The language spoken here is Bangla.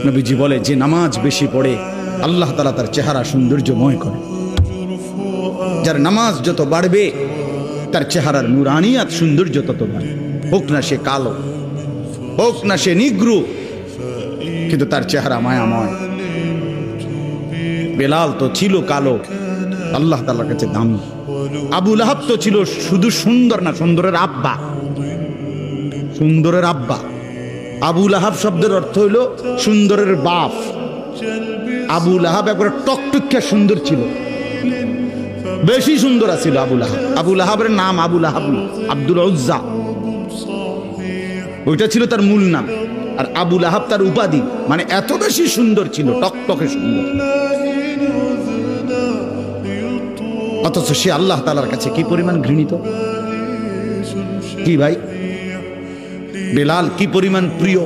নবীজি বলে, যে নামাজ বেশি পড়ে আল্লাহ তাআলা তার চেহারা সৌন্দর্যময় করে। যার নামাজ যত বাড়বে তার চেহারার নুরানিয়াত সৌন্দর্য তত বাড়বে। হোক না সে কালো, হোক না সে নিগ্রু, কিন্তু তার চেহারা মায়াময়। বেলাল তো ছিল কালো, আল্লাহ তাআলার কাছে দামি। আবু লাহাব তো ছিল শুধু সুন্দর না, সুন্দরের আব্বা, সুন্দরের আব্বা। আবু লাহাব শব্দের অর্থ হইল সুন্দরের বাপ। আবু লাহাব একবারে টকটকে সুন্দর ছিল, বেশি সুন্দর ছিল আবু লাহাব। আবু লাহাবের নাম আবু লাহাব না, আব্দুল উজ্জা, ওইটা ছিল তার মূল নাম। আর আবু লাহাব তার উপাধি, মানে এত বেশি সুন্দর ছিল, টকটকে সুন্দর। অথচ সে আল্লাহ তাআলার কাছে কি পরিমাণ ঘৃণিত। কি ভাই, বেলাল কি পরিমাণ প্রিয়।